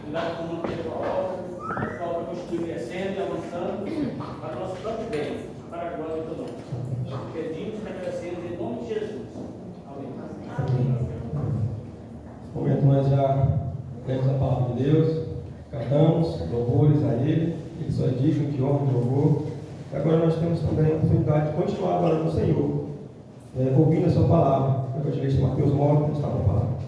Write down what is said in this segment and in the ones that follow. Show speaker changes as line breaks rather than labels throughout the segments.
Obrigado por manter a tua obra, a tua obra continue crescendo e avançando para o nosso próprio bem, para a glória do teu nome. Pedimos e agradecemos em nome de Jesus. Amém.
Nesse momento nós já lemos a palavra de Deus, cantamos louvores a Ele só é digno de honra e louvor. E agora nós temos também a oportunidade de continuar adorando o Senhor, ouvindo a sua palavra. O evangelista Mateus Mota está com a palavra.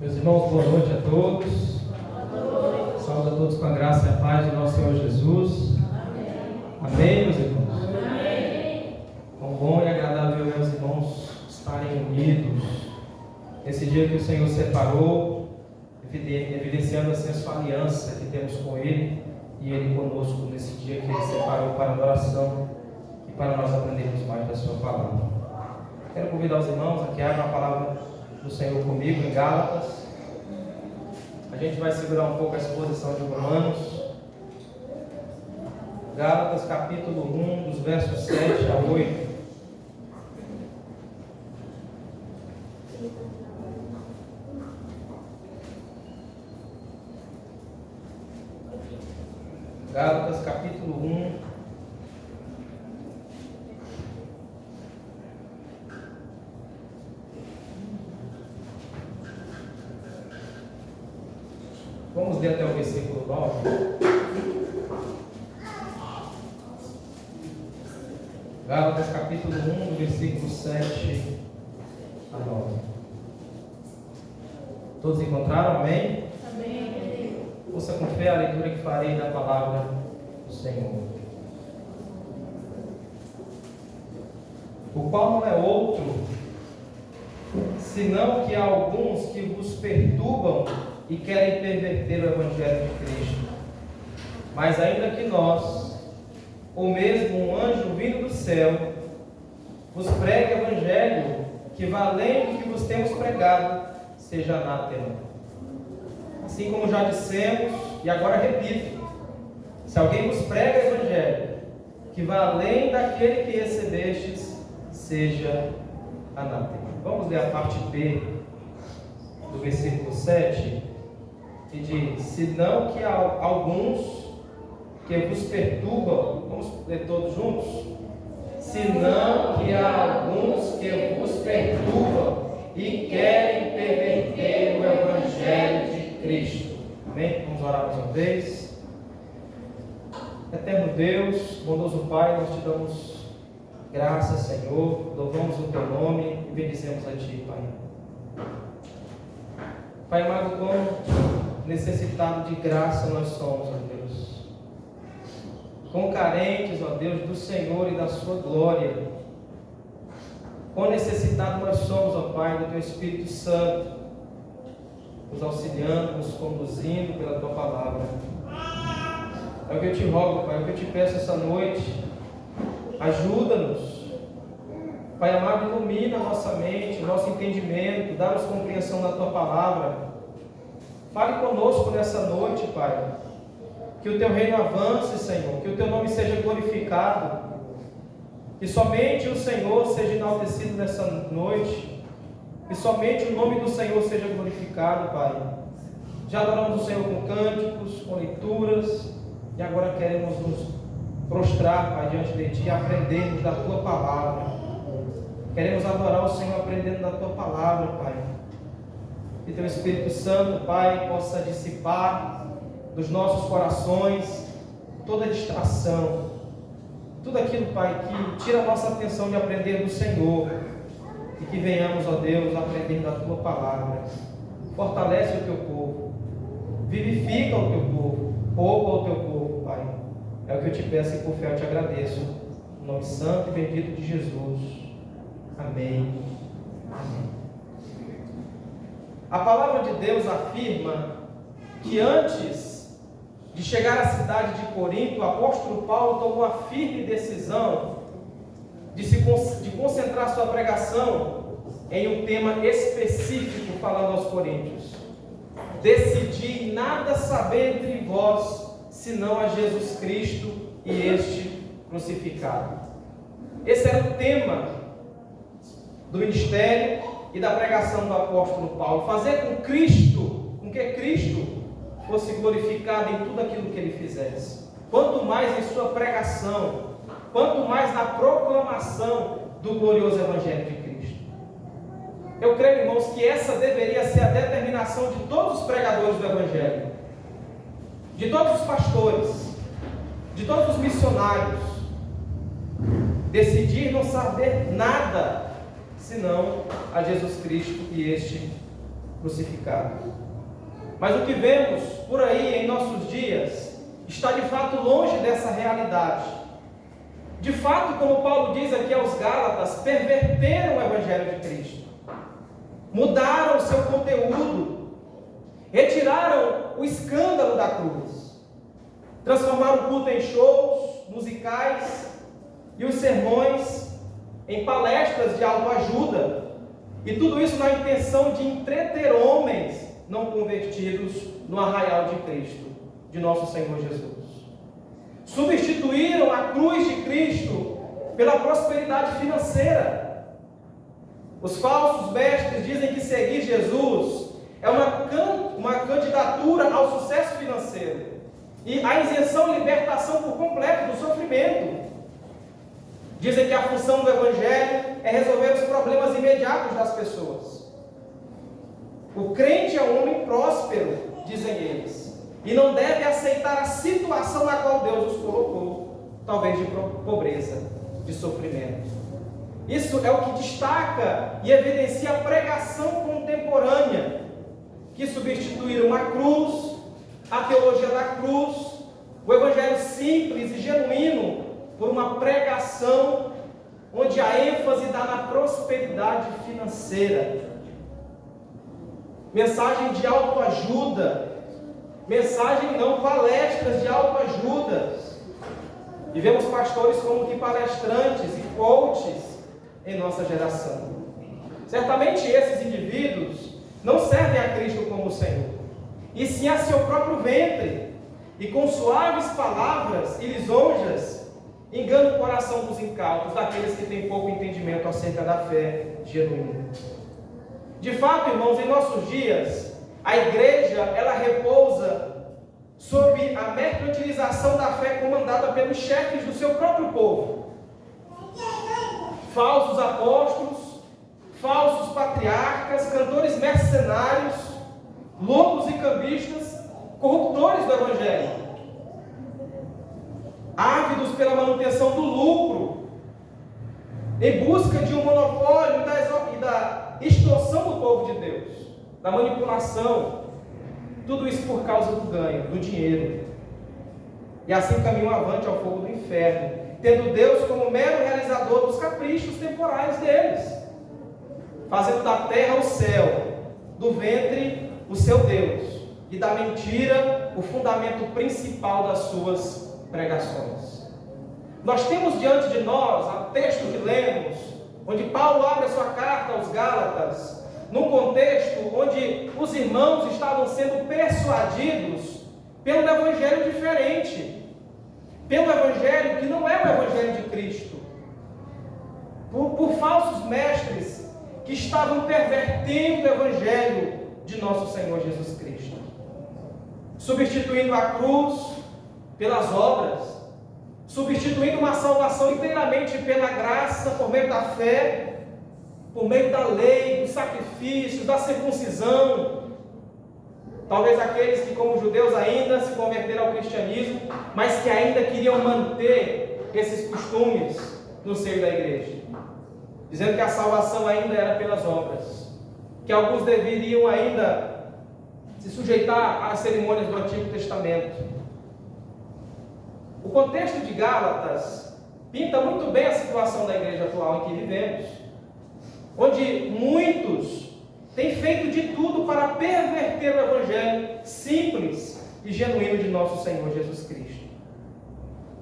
Meus irmãos, boa noite a todos. Saúde a todos com a graça e a paz do nosso Senhor Jesus. Amém, meus irmãos? Quão bom e agradável, meus irmãos, estarem unidos nesse dia que o Senhor separou, evidenciando assim a sua aliança que temos com Ele e Ele conosco nesse dia que Ele separou para a adoração e para nós aprendermos mais da sua palavra. Quero convidar os irmãos a que abram a palavra do Senhor comigo em Gálatas. A gente vai segurar um pouco a exposição de Romanos. Gálatas capítulo 1, dos versos 7 a 8. Gálatas capítulo 1, vamos ler até o versículo 9. Gálatas capítulo 1, versículo 7 a 9. Todos encontraram? Amém?
Amém.
Ouça com fé a leitura que farei da palavra do Senhor. O qual não é outro, senão que há alguns que vos perturbam e querem perverter o Evangelho de Cristo. Mas ainda que nós, ou mesmo um anjo vindo do céu, vos pregue o Evangelho que vá além do que vos temos pregado, seja anátema. Assim como já dissemos, e agora repito, se alguém vos prega o Evangelho que vá além daquele que recebestes, seja anátema. Vamos ler a parte B do versículo 7, que diz: senão que há alguns que vos perturbam, vamos ler todos juntos? Senão que há alguns que vos perturbam e querem perverter o Evangelho de Cristo. Amém? Vamos orar mais uma vez. Eterno Deus, bondoso Pai, nós te damos graças, Senhor, louvamos o teu nome e bendizemos a ti, Pai. Pai amado, quão necessitado de graça nós somos, ó Deus. Quão carentes, ó Deus, do Senhor e da sua glória. Quão necessitado nós somos, ó Pai, do teu Espírito Santo, nos auxiliando, nos conduzindo pela tua palavra. É o que eu te rogo, Pai, é o que eu te peço essa noite. Ajuda-nos. Pai amado, ilumina a nossa mente, o nosso entendimento, dá-nos compreensão da tua palavra. Fale conosco nessa noite, Pai. Que o teu reino avance, Senhor, que o teu nome seja glorificado, que somente o Senhor seja enaltecido nessa noite, que somente o nome do Senhor seja glorificado, Pai. Já adoramos o Senhor com cânticos, com leituras, e agora queremos nos prostrar, Pai, diante de Ti, aprendermos da Tua palavra. Queremos adorar o Senhor aprendendo da Tua palavra, Pai. Que Teu Espírito Santo, Pai, possa dissipar dos nossos corações toda distração, tudo aquilo, Pai, que tira a nossa atenção de aprender do Senhor, e que venhamos, ó Deus, aprender da Tua palavra. Fortalece o Teu povo, vivifica o Teu povo, poupa o Teu povo, Pai. É o que eu te peço e por fé eu te agradeço. No nome santo e bendito de Jesus. Amém. Amém. A palavra de Deus afirma que antes de chegar à cidade de Corinto, o apóstolo Paulo tomou a firme decisão de concentrar sua pregação em um tema específico, falando aos coríntios. Decidi nada saber entre vós, senão a Jesus Cristo e este crucificado. Esse era o tema do ministério e da pregação do apóstolo Paulo, fazer com que Cristo fosse glorificado em tudo aquilo que ele fizesse. Quanto mais em sua pregação, quanto mais na proclamação do glorioso Evangelho de Cristo. Eu creio, irmãos, que essa deveria ser a determinação de todos os pregadores do Evangelho, de todos os pastores, de todos os missionários, decidir não saber nada senão a Jesus Cristo e este crucificado. Mas o que vemos por aí em nossos dias está de fato longe dessa realidade. De fato, como Paulo diz aqui aos Gálatas, perverteram o Evangelho de Cristo, mudaram o seu conteúdo, retiraram o escândalo da cruz, transformaram o culto em shows musicais e os sermões em palestras de autoajuda, e tudo isso na intenção de entreter homens não convertidos no arraial de Cristo, de nosso Senhor Jesus. Substituíram a cruz de Cristo pela prosperidade financeira. Os falsos mestres dizem que seguir Jesus é uma candidatura ao sucesso financeiro e a isenção e libertação por completo do sofrimento. Dizem que a função do Evangelho é resolver os problemas imediatos das pessoas. O crente é um homem próspero, dizem eles, e não deve aceitar a situação na qual Deus os colocou, talvez de pobreza, de sofrimento. Isso é o que destaca e evidencia a pregação contemporânea, que substituíram a cruz, a teologia da cruz, o Evangelho simples e genuíno, por uma pregação onde a ênfase dá na prosperidade financeira. Mensagem de autoajuda, palestras de autoajuda. E vemos pastores como que palestrantes e coaches em nossa geração. Certamente esses indivíduos não servem a Cristo como Senhor, e sim a seu próprio ventre, e com suaves palavras e lisonjas engana o coração dos incautos, daqueles que têm pouco entendimento acerca da fé genuína. De fato, irmãos, em nossos dias, a igreja, ela repousa sobre a mercantilização da fé comandada pelos chefes do seu próprio povo. Falsos apóstolos, falsos patriarcas, cantores mercenários, lobos e cambistas, corruptores do Evangelho, ávidos pela manutenção do lucro, em busca de um monopólio e da extorsão do povo de Deus, da manipulação, tudo isso por causa do ganho, do dinheiro, e assim caminham avante ao fogo do inferno, tendo Deus como mero realizador dos caprichos temporais deles, fazendo da terra o céu, do ventre o seu Deus, e da mentira o fundamento principal das suas pregações. Nós temos diante de nós o texto que lemos, onde Paulo abre a sua carta aos Gálatas, num contexto onde os irmãos estavam sendo persuadidos pelo evangelho diferente, pelo evangelho que não é o evangelho de Cristo, por falsos mestres que estavam pervertendo o evangelho de nosso Senhor Jesus Cristo, substituindo a cruz pelas obras, substituindo uma salvação inteiramente pela graça, por meio da fé, por meio da lei, dos sacrifícios, da circuncisão. Talvez aqueles que, como judeus, ainda se converteram ao cristianismo, mas que ainda queriam manter esses costumes no seio da igreja, dizendo que a salvação ainda era pelas obras, que alguns deveriam ainda se sujeitar às cerimônias do Antigo Testamento. O contexto de Gálatas pinta muito bem a situação da igreja atual em que vivemos, onde muitos têm feito de tudo para perverter o evangelho simples e genuíno de nosso Senhor Jesus Cristo.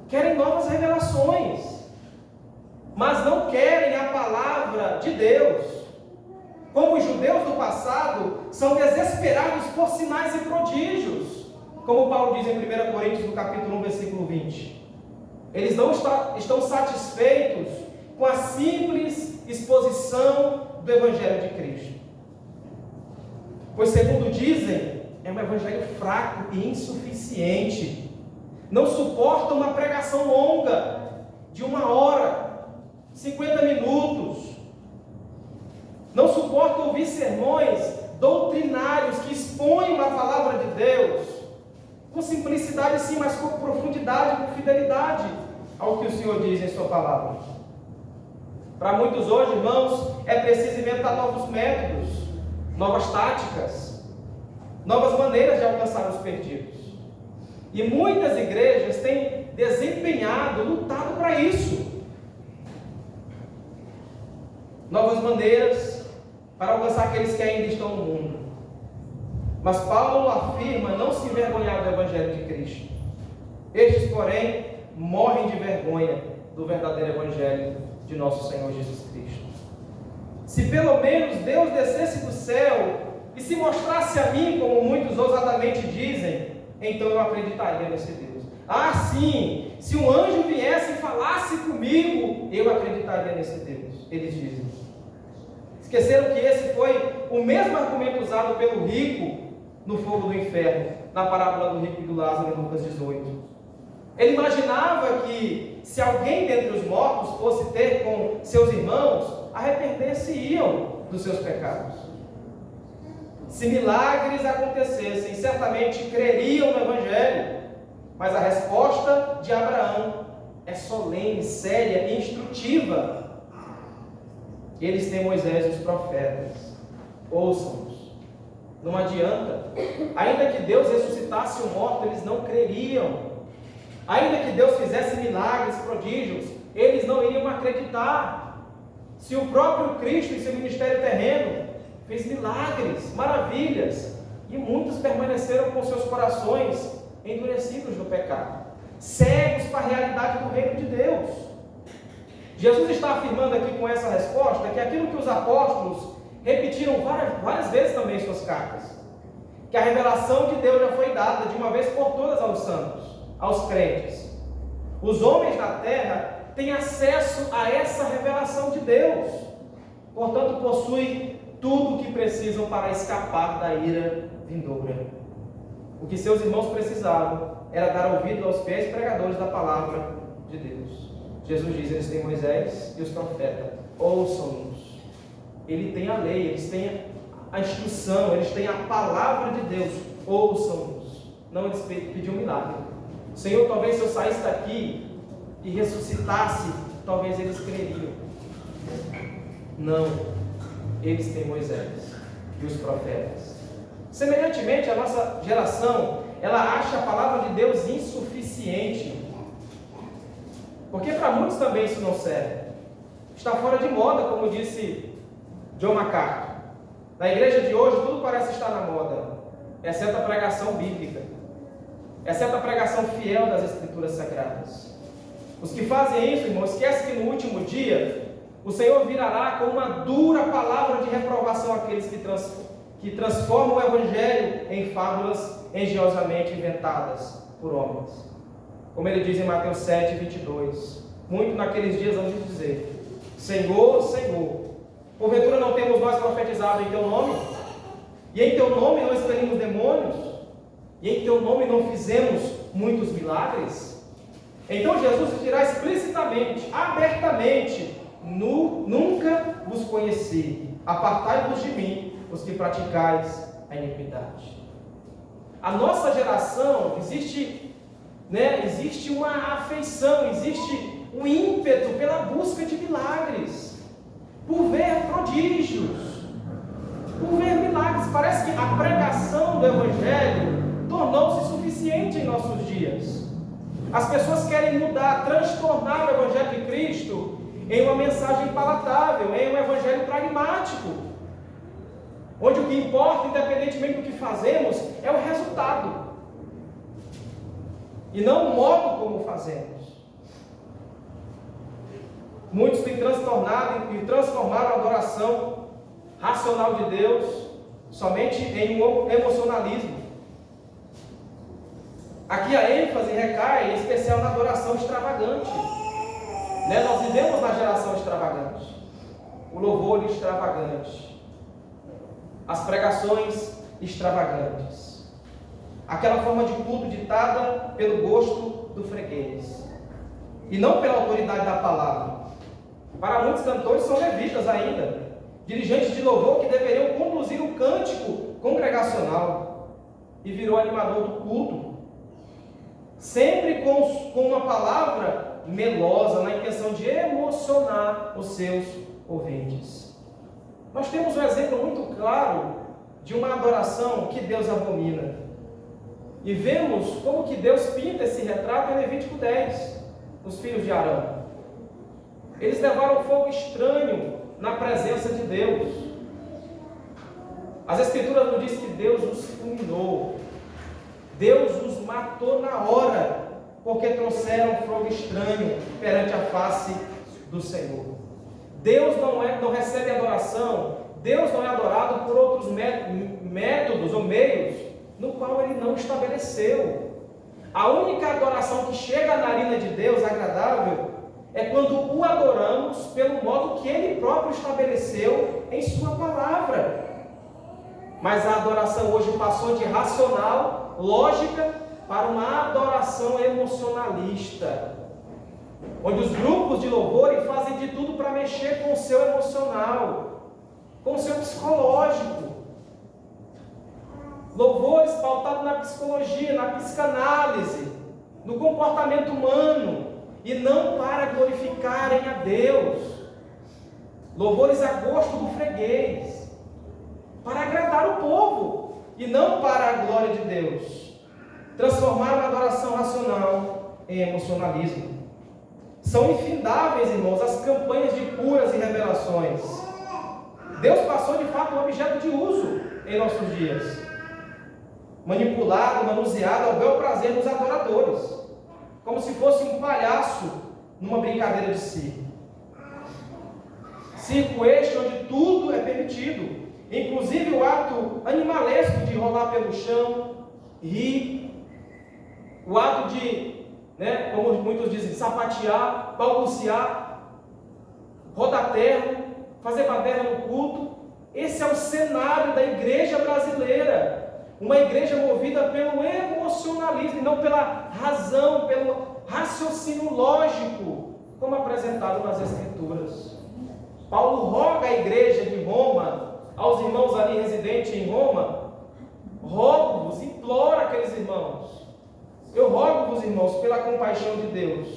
Querem novas revelações, mas não querem a palavra de Deus. Como os judeus do passado, são desesperados por sinais e prodígios, Como Paulo diz em 1 Coríntios, no capítulo 1, versículo 20. Eles não estão satisfeitos com a simples exposição do Evangelho de Cristo. Pois, segundo dizem, é um evangelho fraco e insuficiente. Não suporta uma pregação longa, de 1 hora, 50 minutos. Não suporta ouvir sermões doutrinários que expõem a palavra de Deus, com simplicidade sim, mas com profundidade, com fidelidade ao que o Senhor diz em sua palavra. Para muitos hoje, irmãos, é preciso inventar novos métodos, novas táticas, novas maneiras de alcançar os perdidos. E muitas igrejas têm desempenhado, lutado para isso. Novas maneiras para alcançar aqueles que ainda estão no mundo. Mas Paulo afirma não se envergonhar do Evangelho de Cristo. Estes, porém, morrem de vergonha do verdadeiro Evangelho de nosso Senhor Jesus Cristo. Se pelo menos Deus descesse do céu e se mostrasse a mim, como muitos ousadamente dizem, então eu acreditaria nesse Deus. Ah, sim, se um anjo viesse e falasse comigo, eu acreditaria nesse Deus, eles dizem. Esqueceram que esse foi o mesmo argumento usado pelo rico no fogo do inferno, na parábola do rico e do Lázaro em Lucas 18. Ele imaginava que se alguém dentre os mortos fosse ter com seus irmãos, arrepender-se-iam dos seus pecados. Se milagres acontecessem, certamente creriam no Evangelho, mas a resposta de Abraão é solene, séria e instrutiva. Eles têm Moisés e os profetas. Ouçam-nos. Não adianta. Ainda que Deus ressuscitasse o morto, eles não creriam. Ainda que Deus fizesse milagres, prodígios, eles não iriam acreditar. Se o próprio Cristo, em seu ministério terreno, fez milagres, maravilhas, e muitos permaneceram com seus corações endurecidos no pecado, cegos para a realidade do reino de Deus. Jesus está afirmando aqui com essa resposta que aquilo que os apóstolos repetiram várias vezes também em suas cartas, que a revelação de Deus já foi dada de uma vez por todas aos santos, aos crentes. Os homens da terra têm acesso a essa revelação de Deus, portanto possuem tudo o que precisam para escapar da ira vindoura. O que seus irmãos precisavam era dar ouvido aos fiéis pregadores da palavra de Deus. Jesus diz: eles têm Moisés e os profetas, ouçam-nos. Ele tem a lei, eles têm a instrução, eles têm a palavra de Deus, ouçam-nos. Não, eles pediam um milagre. Senhor, talvez se eu saísse daqui e ressuscitasse, talvez eles creriam. Não, eles têm Moisés e os profetas. Semelhantemente, a nossa geração, ela acha a palavra de Deus insuficiente, porque para muitos também isso não serve. Está fora de moda, como disse John MacArthur. Na igreja de hoje, tudo parece estar na moda, exceto a pregação bíblica, exceto a pregação fiel das Escrituras Sagradas. Os que fazem isso, irmão, esquecem que no último dia o Senhor virará com uma dura palavra de reprovação àqueles que transformam o Evangelho em fábulas engenhosamente inventadas por homens. Como ele diz em Mateus 7, 22, muito naqueles dias hão de dizer: Senhor, Senhor, porventura não temos nós profetizado em Teu nome? E em Teu nome não expelimos demônios? E em Teu nome não fizemos muitos milagres? Então Jesus dirá explicitamente, abertamente: nunca vos conheci, apartai-vos de mim, os que praticais a iniquidade. A nossa geração, existe uma afeição, existe um ímpeto pela busca de milagres, por ver prodígios, por ver milagres. Parece que a pregação do Evangelho tornou-se suficiente em nossos dias. As pessoas querem mudar, transtornar o Evangelho de Cristo em uma mensagem palatável, em um Evangelho pragmático, onde o que importa, independentemente do que fazemos, é o resultado, e não o modo como fazemos. Muitos têm transtornado e transformaram a adoração racional de Deus somente em um emocionalismo. Aqui a ênfase recai em especial na adoração extravagante. Né? Nós vivemos na geração extravagante. O louvor extravagante. As pregações extravagantes. Aquela forma de culto ditada pelo gosto do freguês. E não pela autoridade da palavra. Para muitos cantores são levitas ainda. Dirigentes de louvor que deveriam conduzir o cântico congregacional. E virou animador do culto. Sempre com uma palavra melosa, na intenção de emocionar os seus ouvintes. Nós temos um exemplo muito claro de uma adoração que Deus abomina. E vemos como que Deus pinta esse retrato em Levítico 10, os filhos de Arão. Eles levaram fogo estranho na presença de Deus. As Escrituras nos dizem que Deus os fulminou. Deus os matou na hora, porque trouxeram fogo estranho perante a face do Senhor. Deus não recebe adoração, Deus não é adorado por outros métodos ou meios, no qual Ele não estabeleceu. A única adoração que chega à narina de Deus, agradável, é quando o adoramos pelo modo que Ele próprio estabeleceu em Sua palavra. Mas a adoração hoje passou de racional, lógica, para uma adoração emocionalista, onde os grupos de louvor fazem de tudo para mexer com o seu emocional, com o seu psicológico. Louvores pautados na psicologia, na psicanálise, no comportamento humano, e não para glorificarem a Deus. Louvores a gosto do freguês, para agradar o povo, e não para a glória de Deus. Transformaram a adoração racional em emocionalismo. São infindáveis, irmãos, as campanhas de curas e revelações. Deus passou de fato um objeto de uso em nossos dias, manipulado, manuseado ao bel prazer dos adoradores, como se fosse um palhaço numa brincadeira de circo. Circo este onde tudo é permitido, inclusive o ato animalesco de rolar pelo chão, rir, o ato de, como muitos dizem, sapatear, balbuciar, rodar terra, fazer baderna no culto. Esse é o cenário da igreja brasileira, uma igreja movida pelo emocionalismo, e não pela razão, pelo raciocínio lógico, como apresentado nas Escrituras. Paulo roga à igreja de Roma, aos irmãos ali residentes em Roma, rogo-vos, implora aqueles irmãos, eu rogo-vos, irmãos, pela compaixão de Deus,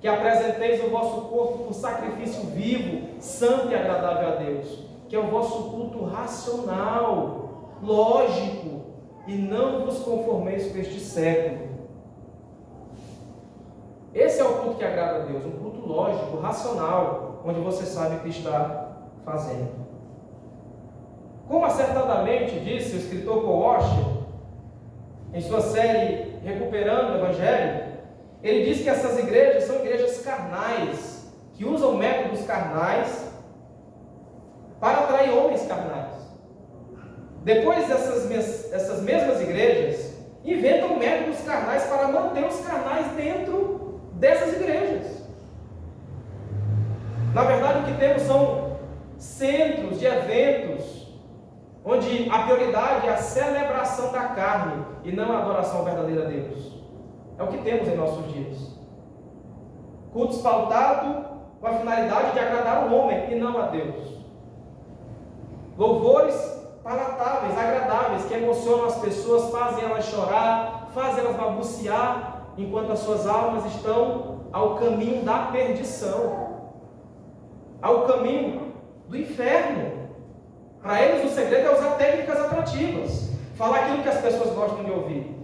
que apresenteis o vosso corpo por sacrifício vivo, santo e agradável a Deus, que é o vosso culto racional, lógico, e não vos conformeis com este século. Esse é o culto que agrada a Deus, um culto lógico, racional, onde você sabe o que está fazendo. Como acertadamente disse o escritor Paul Washer, em sua série Recuperando o Evangelho, ele diz que essas igrejas são igrejas carnais, que usam métodos carnais para atrair homens carnais. Depois essas mesmas igrejas inventam métodos carnais para manter os carnais dentro dessas igrejas. Na verdade, o que temos são centros de eventos onde a prioridade é a celebração da carne e não a adoração verdadeira a Deus. É o que temos em nossos dias. Cultos pautados com a finalidade de agradar o homem e não a Deus. Louvores palatáveis, agradáveis, que emocionam as pessoas, fazem elas chorar, fazem elas balbuciar, enquanto as suas almas estão ao caminho da perdição, ao caminho do inferno. Para eles o segredo é usar técnicas atrativas, falar aquilo que as pessoas gostam de ouvir,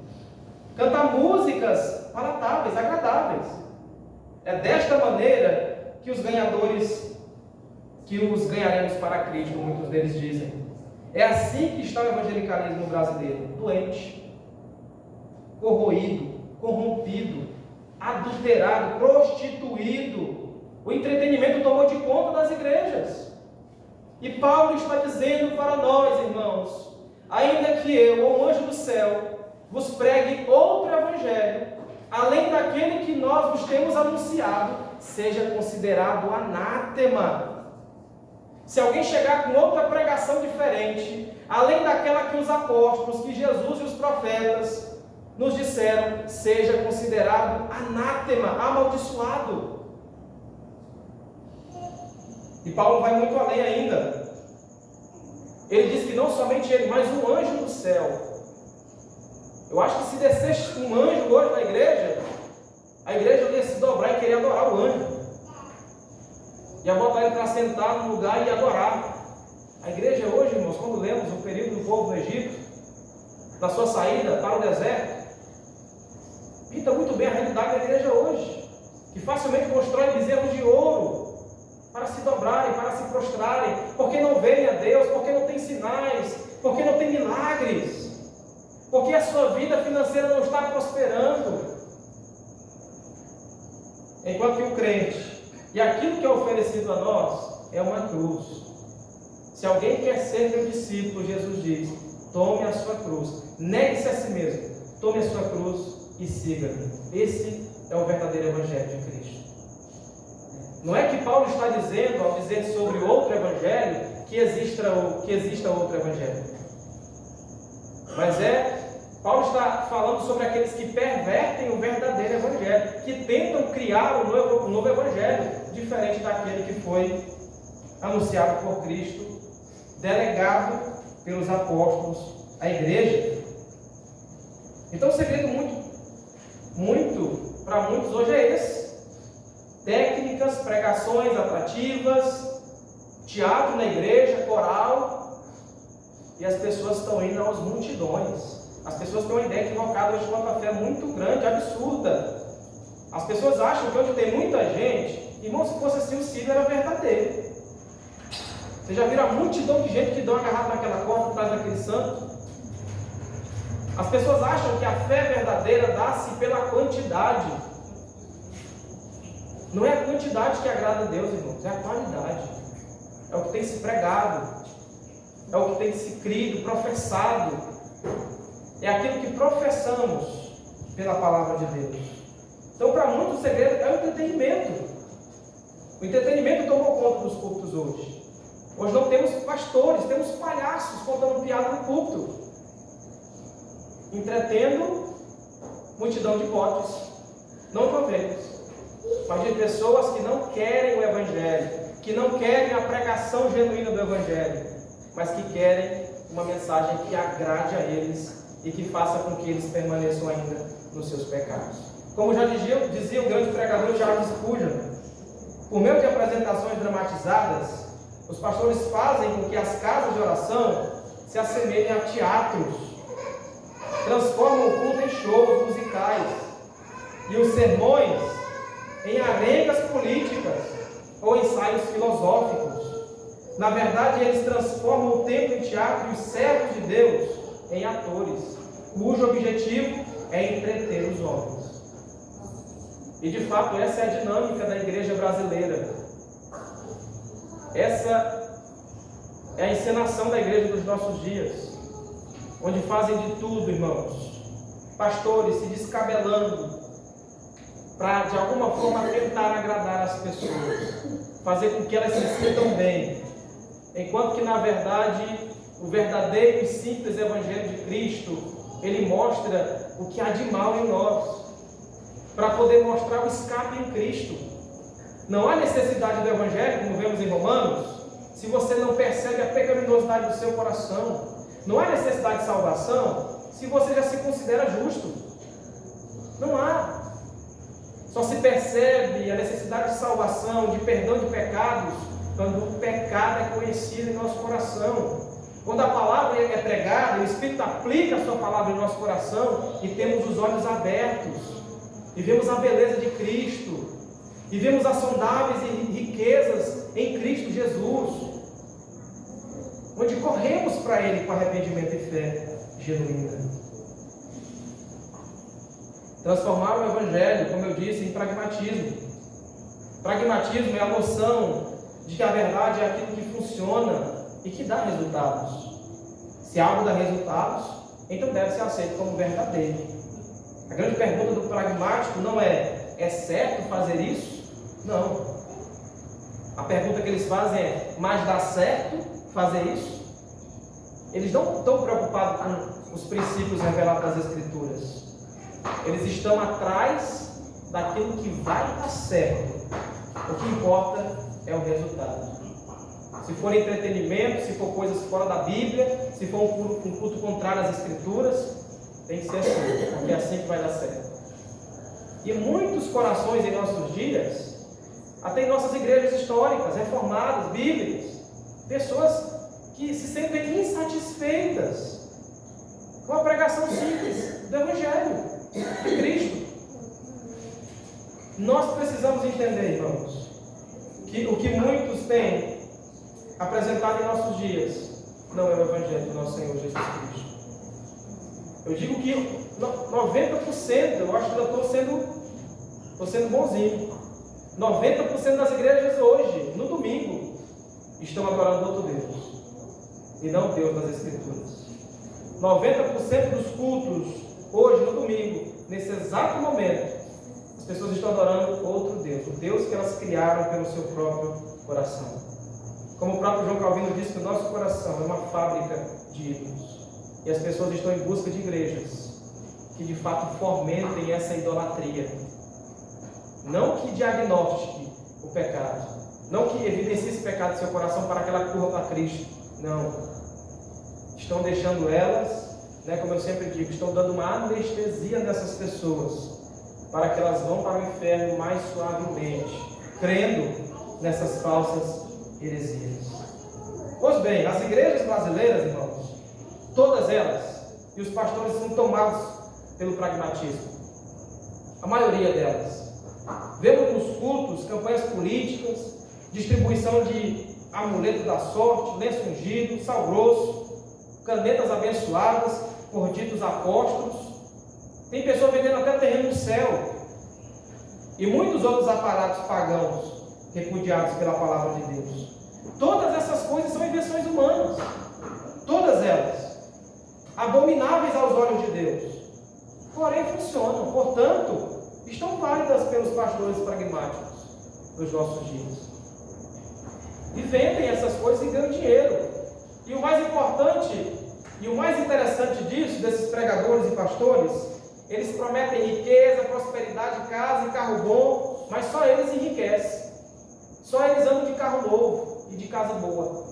cantar músicas palatáveis, agradáveis. É desta maneira que os ganharemos para Cristo, muitos deles dizem. É assim que está o evangelicalismo brasileiro: doente, corroído, corrompido, adulterado, prostituído. O entretenimento tomou de conta das igrejas. E Paulo está dizendo para nós, irmãos, ainda que eu, ou um anjo do céu, vos pregue outro evangelho, além daquele que nós vos temos anunciado, seja considerado anátema. Se alguém chegar com outra pregação diferente, além daquela que os apóstolos, que Jesus e os profetas nos disseram, seja considerado anátema, amaldiçoado. E Paulo vai muito além ainda. Ele diz que não somente ele, mas um anjo do céu. Eu acho que se descesse um anjo hoje na igreja, a igreja ia se dobrar e querer adorar o anjo. Ia botar ele para sentar no lugar e adorar. A igreja hoje, irmãos, quando lemos o período do povo no Egito, na sua saída para o deserto, pinta muito bem a realidade da igreja hoje, que facilmente constrói bezerros de ouro para se dobrarem, para se prostrarem, porque não veem a Deus, porque não tem sinais, porque não tem milagres, porque a sua vida financeira não está prosperando. Enquanto que o crente, e aquilo que é oferecido a nós, é uma cruz. Se alguém quer ser meu discípulo, Jesus diz, tome a sua cruz, negue-se a si mesmo, tome a sua cruz e siga-me. Esse é o verdadeiro evangelho de Cristo. Não é que Paulo está dizendo, ao dizer sobre outro evangelho, que exista outro evangelho. Mas Paulo está falando sobre aqueles que pervertem o verdadeiro evangelho, que tentam criar um novo evangelho, diferente daquele que foi anunciado por Cristo, delegado pelos apóstolos à igreja. Então o segredo muito para muitos hoje é esse. Técnicas, pregações atrativas, teatro na igreja, coral, e as pessoas estão indo aos multidões. As pessoas têm uma ideia equivocada hoje de uma fé muito grande, absurda. As pessoas acham que onde tem muita gente, irmão, se fosse assim o sírio era verdadeiro. Você já viram a multidão de gente que dão agarrado naquela corda atrás daquele santo? As pessoas acham que a fé verdadeira dá-se pela quantidade. Não é a quantidade que agrada a Deus, irmãos, é a qualidade. É o que tem se pregado, é o que tem se crido, professado. É aquilo que professamos pela palavra de Deus. Então, para muitos, o segredo é o entretenimento. O entretenimento tomou conta dos cultos hoje. Hoje não temos pastores, temos palhaços contando piada no culto, entretendo multidão de bodes, não de ovelhas, mas de pessoas que não querem o Evangelho, que não querem a pregação genuína do Evangelho, mas que querem uma mensagem que agrade a eles e que faça com que eles permaneçam ainda nos seus pecados. Como já dizia o grande pregador Charles Spurgeon, por meio de apresentações dramatizadas, os pastores fazem com que as casas de oração se assemelhem a teatros, transformam o culto em shows musicais e os sermões em arengas políticas ou ensaios filosóficos. Na verdade, eles transformam o templo em teatro e os servos de Deus em atores, cujo objetivo é entreter os homens. E de fato, essa é a dinâmica da igreja brasileira. Essa é a encenação da igreja dos nossos dias, onde fazem de tudo, irmãos, pastores se descabelando para de alguma forma tentar agradar as pessoas, fazer com que elas se sintam bem, enquanto que na verdade o verdadeiro e simples evangelho de Cristo, ele mostra o que há de mal em nós, para poder mostrar o escape em Cristo. Não há necessidade do evangelho, como vemos em Romanos, se você não percebe a pecaminosidade do seu coração. Não há necessidade de salvação se você já se considera justo. Não há. Só se percebe a necessidade de salvação, de perdão de pecados, quando o pecado é conhecido em nosso coração. Quando a palavra é pregada, o Espírito aplica a sua palavra em nosso coração e temos os olhos abertos, e vemos a beleza de Cristo, e vemos as sondáveis riquezas em Cristo Jesus, onde corremos para Ele com arrependimento e fé genuína. Transformar o Evangelho, como eu disse, em pragmatismo. Pragmatismo é a noção de que a verdade é aquilo que funciona e que dá resultados. Se algo dá resultados, então deve ser aceito como verdadeiro. A grande pergunta do pragmático não é certo fazer isso? Não. A pergunta que eles fazem é: mas dá certo fazer isso? Eles não estão preocupados com os princípios revelados nas Escrituras. Eles estão atrás daquilo que vai dar certo. O que importa é o resultado. Se for entretenimento, se for coisas fora da Bíblia, se for um culto contrário às Escrituras, tem que ser assim, porque é assim que vai dar certo. E muitos corações em nossos dias, até em nossas igrejas históricas, reformadas, bíblicas, pessoas que se sentem insatisfeitas com a pregação simples do Evangelho de Cristo. Nós precisamos entender, irmãos, que o que muitos têm apresentado em nossos dias não é o Evangelho do nosso Senhor Jesus Cristo. Eu digo que 90%, eu acho que eu estou sendo bonzinho. 90% das igrejas hoje, no domingo, estão adorando outro Deus, e não Deus das Escrituras. 90% dos cultos, hoje, no domingo, nesse exato momento, as pessoas estão adorando outro Deus, o Deus que elas criaram pelo seu próprio coração. Como o próprio João Calvino disse, que o nosso coração é uma fábrica de ídolos. E as pessoas estão em busca de igrejas que de fato fomentem essa idolatria. Não que diagnostique o pecado, não que evidencie esse pecado do seu coração para que ela corra para Cristo. Não. Estão deixando elas, como eu sempre digo, estão dando uma anestesia nessas pessoas, para que elas vão para o inferno mais suavemente, crendo nessas falsas heresias. Pois bem, as igrejas brasileiras, irmãos, todas elas, e os pastores são tomados pelo pragmatismo, a maioria delas. Vemos nos cultos campanhas políticas, distribuição de amuleto da sorte, lenço ungido, sal grosso, canetas abençoadas por ditos apóstolos. Tem pessoas vendendo até terreno no céu. E muitos outros aparatos pagãos, repudiados pela palavra de Deus. Todas essas coisas são invenções humanas. Todas elas. Abomináveis aos olhos de Deus. Porém funcionam. Portanto, estão válidas pelos pastores pragmáticos dos nossos dias. E vendem essas coisas e ganham dinheiro. E o mais importante e o mais interessante disso, desses pregadores e pastores, eles prometem riqueza, prosperidade, casa e carro bom, mas só eles enriquecem. Só eles andam de carro novo e de casa boa.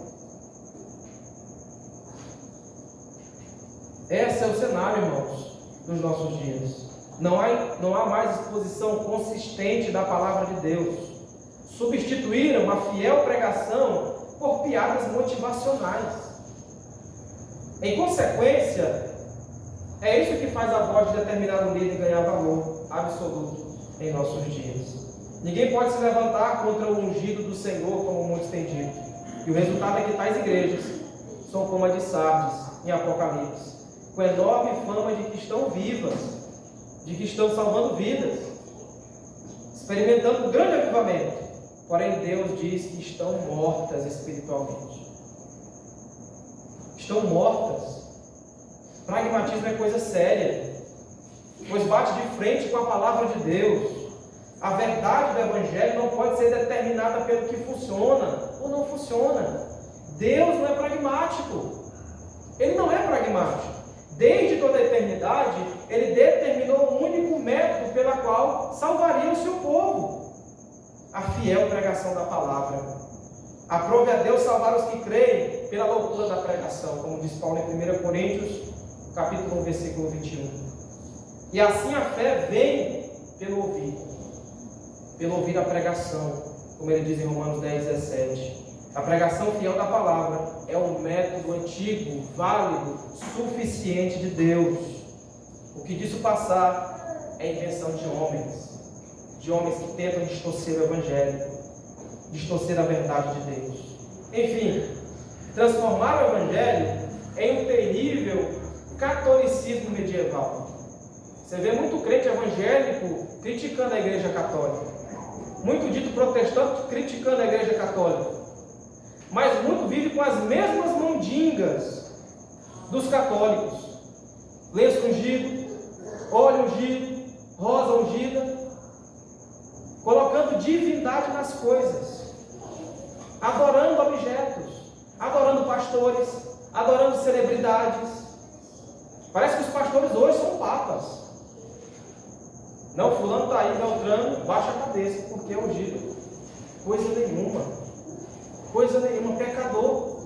Esse é o cenário, irmãos, dos nossos dias. Não há mais exposição consistente da palavra de Deus. Substituíram a fiel pregação por piadas motivacionais. Em consequência, é isso que faz a voz de determinado líder ganhar valor absoluto em nossos dias. Ninguém pode se levantar contra o ungido do Senhor, como muitos têm dito. E o resultado é que tais igrejas são como a de Sardes, em Apocalipse, com enorme fama de que estão vivas, de que estão salvando vidas, experimentando um grande avivamento. Porém, Deus diz que estão mortas espiritualmente. Estão mortas. Pragmatismo é coisa séria, pois bate de frente com a palavra de Deus. A verdade do Evangelho não pode ser determinada pelo que funciona ou não funciona. Deus não é pragmático. Ele não é pragmático. Desde toda a eternidade, Ele determinou um único método pela qual salvaria o seu povo: a fiel pregação da palavra. Aprove a Deus salvar os que creem pela loucura da pregação, como diz Paulo em 1 Coríntios, capítulo 1, versículo 21. E assim a fé vem pelo ouvir a pregação, como ele diz em Romanos 10, 17. A pregação fiel da palavra é um método antigo, válido, suficiente de Deus. O que disso passar é invenção de homens que tentam distorcer o Evangelho, distorcer a verdade de Deus. Enfim, transformar o Evangelho em um terrível catolicismo medieval. Você vê muito crente evangélico criticando a Igreja Católica, muito dito protestante criticando a Igreja Católica, mas muito vive com as mesmas mandingas dos católicos. lenço ungido, óleo ungido, rosa ungida, colocando divindade nas coisas, adorando objetos, adorando pastores, adorando celebridades. Parece que os pastores hoje são papas. Não, fulano está aí, Beltrano, baixa a cabeça, porque é ungido. Coisa nenhuma, pecador.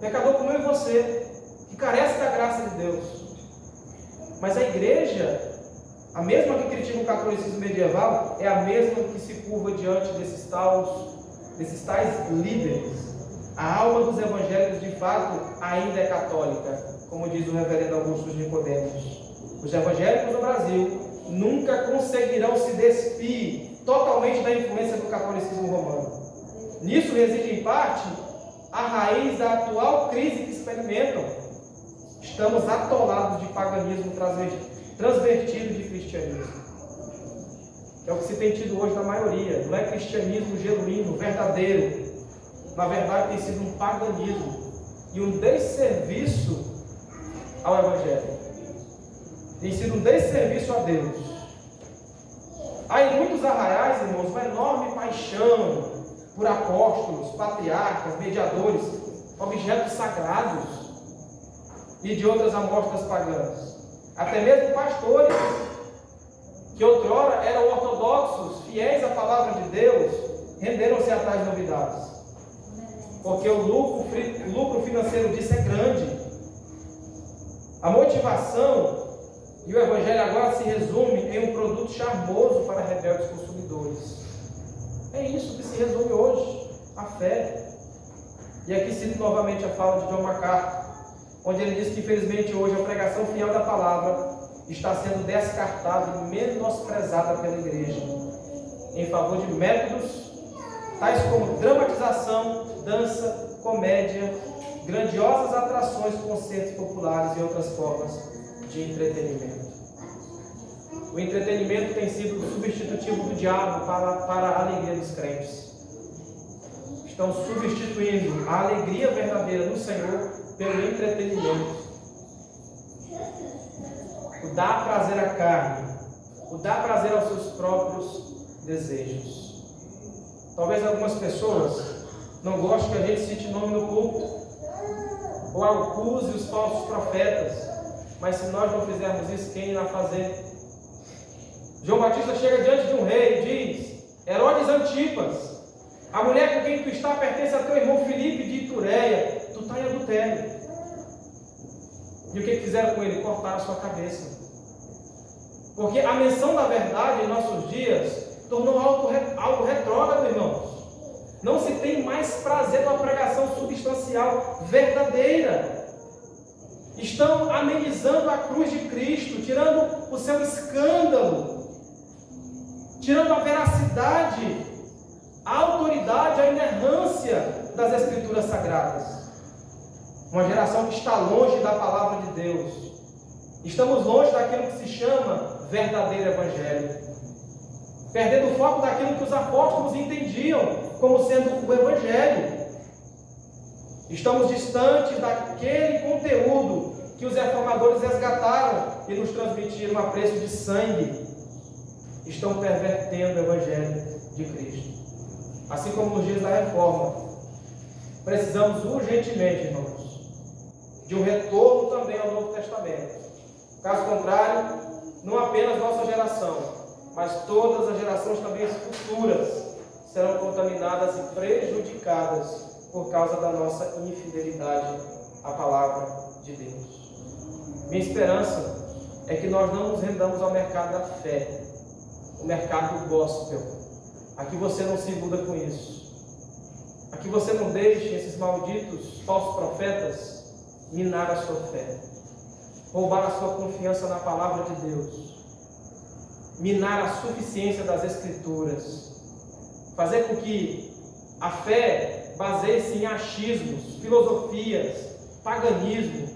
Pecador como eu e você, que carece da graça de Deus. Mas a igreja, a mesma que critica o catolicismo medieval, é a mesma que se curva diante desses tais líderes. A alma dos evangélicos, de fato, ainda é católica, como diz o reverendo Augusto Nicodemos. Os evangélicos no Brasil nunca conseguirão se despir totalmente da influência do catolicismo romano. Nisso reside, em parte, a raiz da atual crise que experimentam. Estamos atolados de paganismo transvertido de cristianismo. É o que se tem tido hoje na maioria. Não é cristianismo genuíno, verdadeiro. Na verdade, tem sido um paganismo e um desserviço ao Evangelho. Tem sido um desserviço a Deus. Há em muitos arraiais, irmãos, uma enorme paixão por apóstolos, patriarcas, mediadores, objetos sagrados e de outras amostras pagãs. Até mesmo pastores, que outrora eram ortodoxos, fiéis à palavra de Deus, renderam-se a tais novidades. Porque o lucro financeiro disso é grande. A motivação e o Evangelho agora se resume em um produto charmoso para rebeldes consumidores. É isso que se resume hoje, a fé. E aqui cito novamente a fala de John MacArthur, onde ele diz que infelizmente hoje a pregação fiel da palavra está sendo descartada e menosprezada pela igreja, em favor de métodos tais como dramatização, dança, comédia, grandiosas atrações, concertos populares e outras formas de entretenimento. O entretenimento tem sido o substitutivo do diabo para a alegria dos crentes. Estão substituindo a alegria verdadeira no Senhor pelo entretenimento. O dar prazer à carne, o dar prazer aos seus próprios desejos. Talvez algumas pessoas não gostem que a gente cite nome no púlpito, ou acuse os falsos profetas, mas se nós não fizermos isso, quem irá fazer? João Batista chega diante de um rei e diz: Herodes Antipas, a mulher com quem tu está pertence a teu irmão Filipe de Itureia, tu está em adultério. E o que fizeram com ele? Cortaram a sua cabeça. Porque a menção da verdade em nossos dias tornou algo retrógrado, irmãos. Não se tem mais prazer na pregação substancial verdadeira. Estão amenizando a cruz de Cristo, tirando o seu escândalo, tirando a veracidade, a autoridade, a inerrância das Escrituras Sagradas. Uma geração que está longe da palavra de Deus. Estamos longe daquilo que se chama verdadeiro Evangelho. Perdendo o foco daquilo que os apóstolos entendiam como sendo o Evangelho. Estamos distantes daquele conteúdo que os reformadores resgataram e nos transmitiram a preço de sangue. Estão pervertendo o Evangelho de Cristo. Assim como nos dias da Reforma, precisamos urgentemente, irmãos, de um retorno também ao Novo Testamento. Caso contrário, não apenas nossa geração, mas todas as gerações também futuras serão contaminadas e prejudicadas por causa da nossa infidelidade à palavra de Deus. Minha esperança é que nós não nos rendamos ao mercado da fé, o mercado do gospel. Aqui você não se iluda com isso. Aqui você não deixe esses malditos falsos profetas minar a sua fé, roubar a sua confiança na palavra de Deus, minar a suficiência das Escrituras, fazer com que a fé baseie-se em achismos, filosofias, paganismo,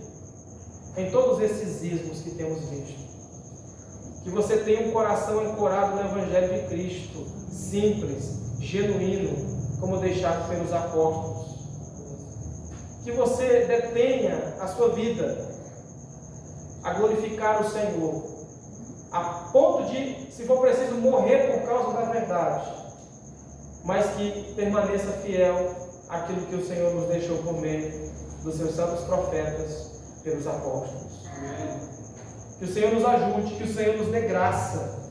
em todos esses ismos que temos visto. Que você tenha um coração ancorado no Evangelho de Cristo, simples, genuíno, como deixado pelos apóstolos. Que você detenha a sua vida a glorificar o Senhor, a ponto de, se for preciso, morrer por causa da verdade, mas que permaneça fiel àquilo que o Senhor nos deixou por meio dos seus santos profetas, pelos apóstolos. Que o Senhor nos ajude, que o Senhor nos dê graça,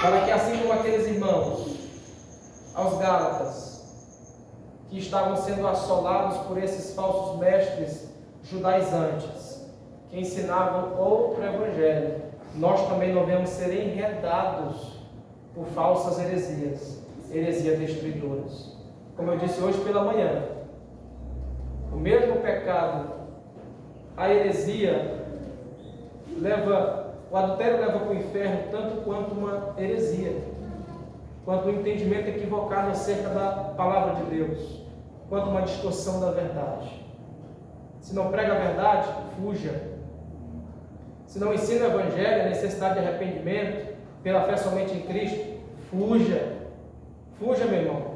para que, assim como aqueles irmãos, aos Gálatas, que estavam sendo assolados por esses falsos mestres judaizantes, que ensinavam outro evangelho, nós também não devemos ser enredados por falsas heresias destruidoras. Como eu disse hoje pela manhã, o mesmo pecado, a heresia, o adultério leva para o inferno tanto quanto uma heresia, quanto um entendimento equivocado acerca da palavra de Deus, quanto uma distorção da verdade. Se não prega a verdade, fuja. Se não ensina o evangelho, a necessidade de arrependimento, pela fé somente em Cristo, fuja. Fuja, meu irmão.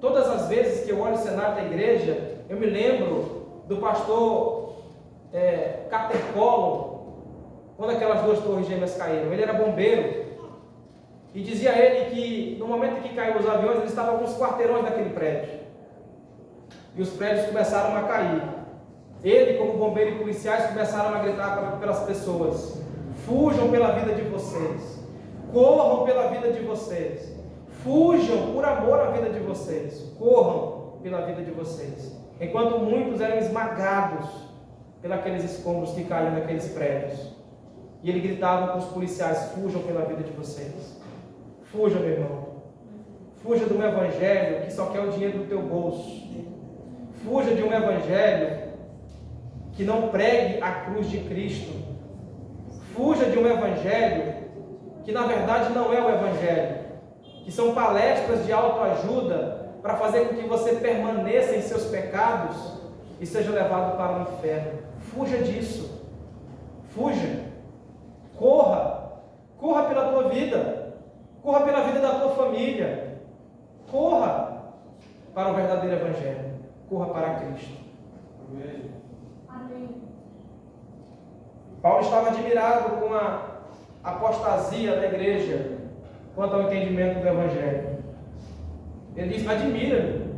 Todas as vezes que eu olho o cenário da igreja, eu me lembro do pastor Caterpolo, quando aquelas 2 torres gêmeas caíram. Ele era bombeiro e dizia a ele que no momento em que caíram os aviões, ele estava alguns quarteirões daquele prédio e os prédios começaram a cair. Ele, como bombeiro e policiais, começaram a gritar pelas pessoas: fujam pela vida de vocês, corram pela vida de vocês, fujam por amor à vida de vocês, corram pela vida de vocês. Enquanto muitos eram esmagados pelos escombros que caíam naqueles prédios. E ele gritava com os policiais: fujam pela vida de vocês. Fuja, meu irmão. Fuja de um evangelho que só quer o dinheiro do teu bolso. Fuja de um evangelho que não pregue a cruz de Cristo. Fuja de um evangelho que na verdade não é o evangelho, que são palestras de autoajuda para fazer com que você permaneça em seus pecados e seja levado para o inferno. Fuja disso. Fuja. Corra pela tua vida, corra pela vida da tua família, corra para o verdadeiro evangelho, corra para Cristo. Amém. Paulo estava admirado com a apostasia da igreja quanto ao entendimento do evangelho. Ele diz: admira-me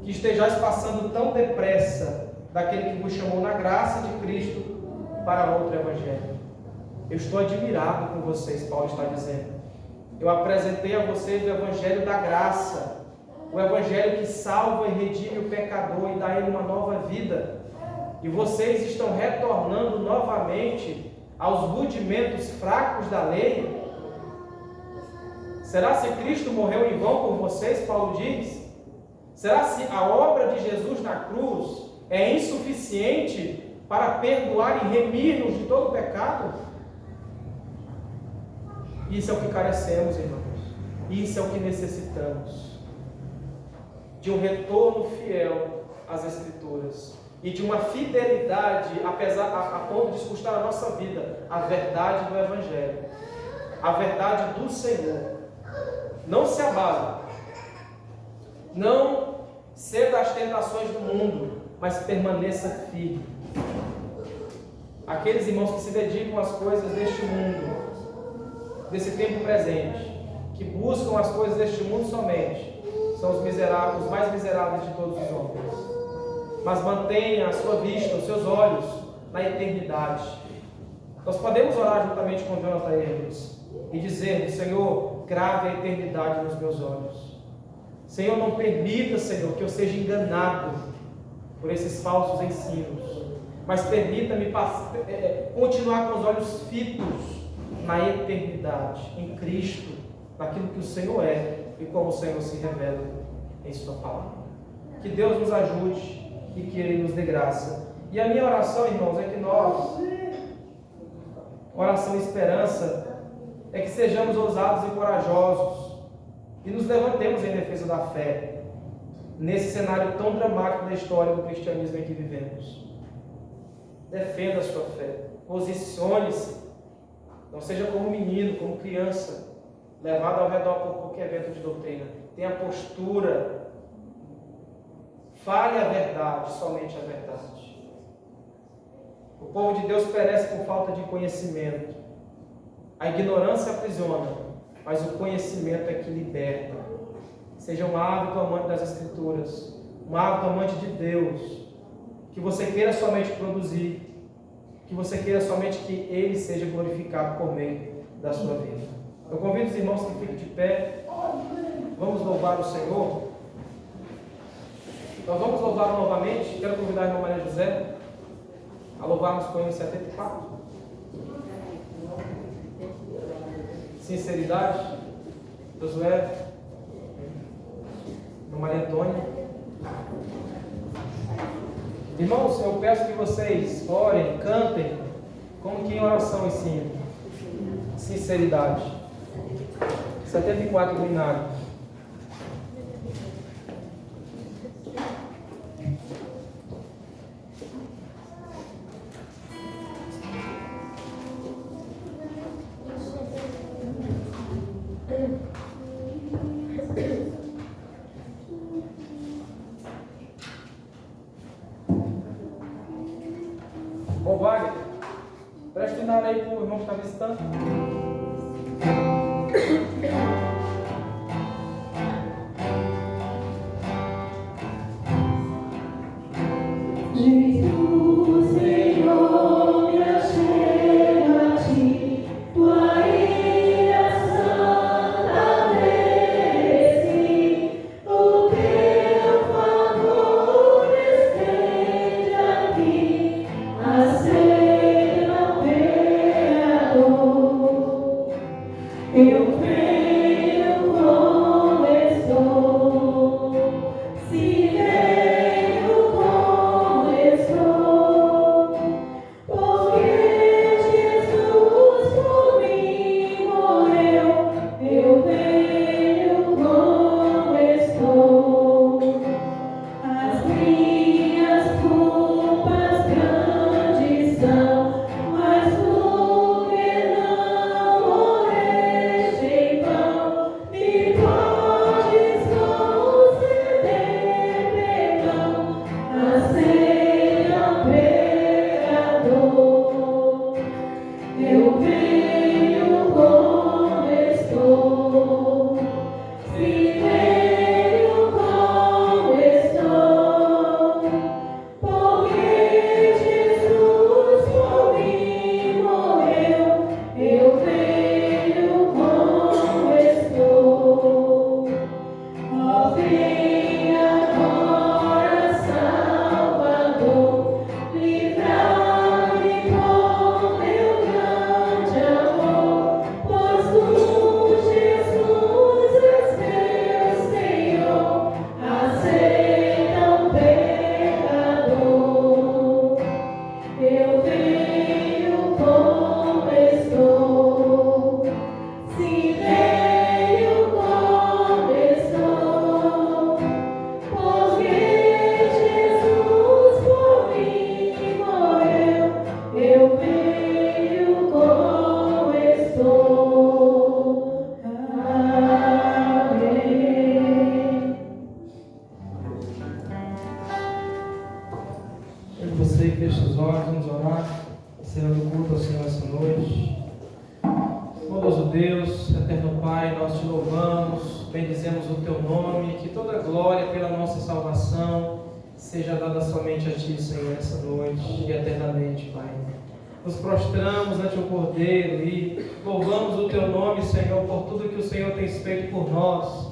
que estejais passando tão depressa daquele que vos chamou na graça de Cristo para outro evangelho. Eu estou admirado com vocês, Paulo está dizendo. Eu apresentei a vocês o evangelho da graça, o evangelho que salva e redime o pecador e dá a ele uma nova vida. E vocês estão retornando novamente aos rudimentos fracos da lei? Será se Cristo morreu em vão por vocês, Paulo diz? Será se a obra de Jesus na cruz é insuficiente para perdoar e remir-nos de todo o pecado? Isso é o que carecemos, irmãos. Isso é o que necessitamos. De um retorno fiel às Escrituras. E de uma fidelidade, a ponto de custar a nossa vida, a verdade do Evangelho. A verdade do Senhor. Não se abale. Não ceda às tentações do mundo, mas permaneça firme. Aqueles irmãos que se dedicam às coisas deste mundo, desse tempo presente, que buscam as coisas deste mundo somente, são os miseráveis, os mais miseráveis de todos os homens. Mas mantenha a sua vista, os seus olhos na eternidade. Nós podemos orar juntamente com Jonathan Edwards e dizer: Senhor, grave a eternidade nos meus olhos. Senhor, não permita, Senhor, que eu seja enganado por esses falsos ensinos, mas permita-me continuar com os olhos fitos na eternidade, em Cristo, naquilo que o Senhor é e como o Senhor se revela em sua palavra. Que Deus nos ajude e que Ele nos dê graça. E a minha oração, irmãos, é que nós, oração e esperança, é que sejamos ousados e corajosos e nos levantemos em defesa da fé, nesse cenário tão dramático da história do cristianismo em que vivemos. Defenda a sua fé, posicione-se. Não seja como menino, como criança, levado ao redor por qualquer vento de doutrina. Tenha postura. Fale a verdade, somente a verdade. O povo de Deus perece por falta de conhecimento. A ignorância aprisiona, mas o conhecimento é que liberta. Seja um hábito amante das Escrituras, um hábito amante de Deus, que você queira somente produzir, que você queira somente que Ele seja glorificado por meio da sua vida. Eu convido os irmãos que fiquem de pé. Vamos louvar o Senhor. Nós vamos louvar novamente. Quero convidar a irmã Maria José a louvarmos com o hino 74. Sinceridade. Josué. Irmã Maria Antônia. Irmãos, eu peço que vocês orem, cantem, como que em oração ensina. Sinceridade. 74 do Inário. Ô Wagner, presta atenção aí para o irmão que está visitando.
Jesus, Senhor, me achego a ti, tua ira santa mereci, o teu favor estende a mim, aceita o pecador. Eu venho como estou, se venho como estou, porque Jesus por mim morreu. Eu venho como estou, as minhas culpas grandes são, mas tu que não morreste em vão, me podes conceder perdão, aceita o pecador. Eu venho como estou, se venho como estou, porque Jesus por mim morreu. Eu venho como estou. Ó, vem agora, Salvador, livrar-me com teu grande amor, pois tu, Jesus, és meu Senhor, aceita o pecador. Eu venho como estou, se venho como estou, porque Jesus por mim morreu. Eu venho como estou. Amém.
Eu você fecha os olhos, vamos orar, encerrando o culto ao Senhor essa noite. Bondoso Deus, eterno Pai, nós te louvamos, bendizemos o teu nome, que toda glória pela nossa salvação seja dada somente a ti, Senhor, essa noite e eternamente, Pai. Nos prostramos ante o Cordeiro e louvamos o teu nome, Senhor, por tudo que o Senhor tem feito por nós.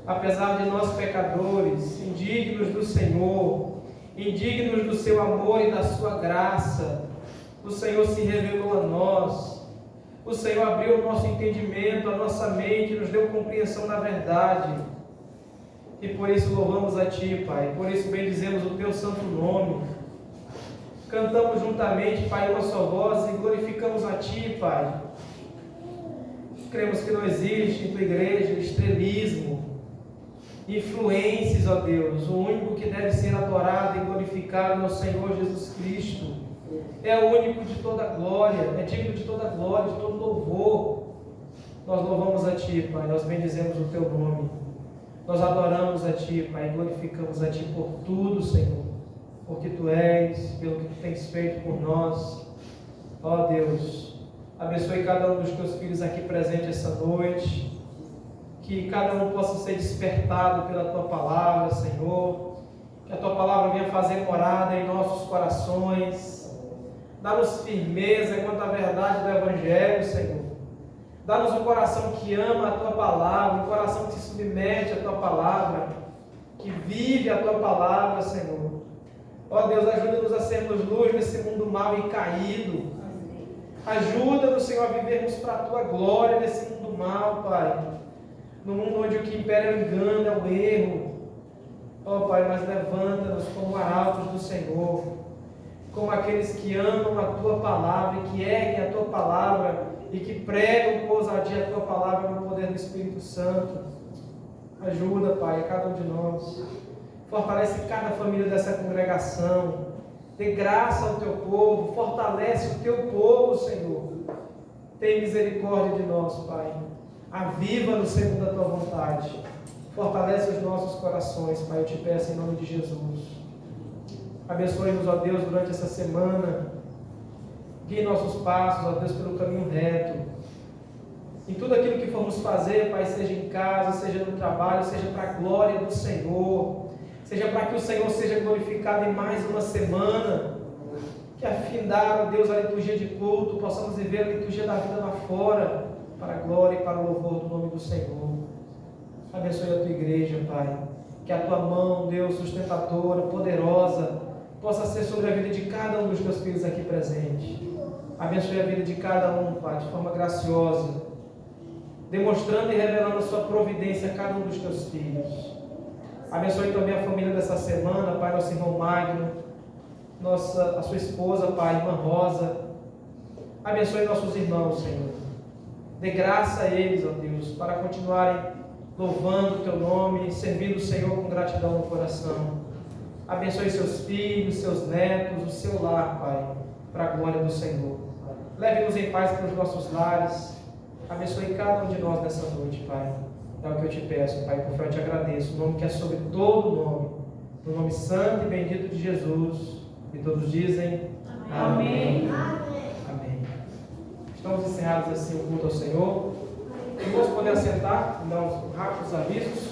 Apesar de nós pecadores, indignos do Senhor, indignos do seu amor e da sua graça, o Senhor se revelou a nós. O Senhor abriu o nosso entendimento, a nossa mente, nos deu compreensão da verdade. E por isso louvamos a Ti, Pai. Por isso bendizemos o Teu santo nome. Cantamos juntamente, Pai, uma só voz e glorificamos a Ti, Pai. Cremos que não existe em Tua igreja estrelismo, influências, ó Deus. O único que deve ser adorado e glorificado é o Senhor Jesus Cristo. É o único de toda glória, é digno de toda glória, de todo louvor. Nós louvamos a Ti, Pai, nós bendizemos o Teu nome. Nós adoramos a Ti, Pai, e glorificamos a Ti por tudo, Senhor. porque Tu és, pelo que Tu tens feito por nós. Ó Deus, abençoe cada um dos Teus filhos aqui presente essa noite, que cada um possa ser despertado pela Tua palavra, Senhor, que a Tua palavra venha fazer morada em nossos corações, dá-nos firmeza quanto à verdade do Evangelho, Senhor, dá-nos um coração que ama a Tua palavra, um coração que se submete à Tua palavra, que vive a Tua palavra, Senhor. Ó Deus, ajuda-nos a sermos luz nesse mundo mau e caído. Ajuda-nos, Senhor, a vivermos para a Tua glória nesse mundo mau, Pai. No mundo onde o que impera é o engano, é o erro. Ó Pai, mas levanta-nos como arautos do Senhor, como aqueles que amam a Tua palavra e que erguem a Tua palavra e que pregam com ousadia a Tua palavra no poder do Espírito Santo. Ajuda, Pai, a cada um de nós. Fortalece cada família dessa congregação. Dê graça ao Teu povo. Fortalece o Teu povo, Senhor. Tem misericórdia de nós, Pai. Aviva-nos segundo a Tua vontade. Fortalece os nossos corações, Pai. Eu te peço em nome de Jesus. Abençoe-nos, ó Deus, durante essa semana. Guie nossos passos, ó Deus, pelo caminho reto. Em tudo aquilo que formos fazer, Pai, seja em casa, seja no trabalho, seja para a glória do Senhor. Seja para que o Senhor seja glorificado em mais uma semana. Que afindar, ó Deus, a liturgia de culto, possamos viver a liturgia da vida lá fora, para a glória e para o louvor do nome do Senhor. Abençoe a Tua igreja, Pai. Que a Tua mão, Deus, sustentadora, poderosa, possa ser sobre a vida de cada um dos Teus filhos aqui presentes. Abençoe a vida de cada um, Pai, de forma graciosa, demonstrando e revelando a Sua providência a cada um dos Teus filhos. Abençoe também a família dessa semana, Pai, nosso irmão Magno, a sua esposa, Pai, irmã Rosa. Abençoe nossos irmãos, Senhor. Dê graça a eles, ó Deus, para continuarem louvando o Teu nome, servindo o Senhor com gratidão no coração. Abençoe seus filhos, seus netos, o seu lar, Pai, para a glória do Senhor. Leve-nos em paz para os nossos lares. Abençoe cada um de nós nessa noite, Pai. É o que eu te peço, Pai, por fé eu te agradeço. O nome que é sobre todo nome. No nome santo e bendito de Jesus. E todos dizem amém. Amém. Estamos encerrados assim o culto ao Senhor. Irmãos, podem assentar, dar uns rápidos avisos.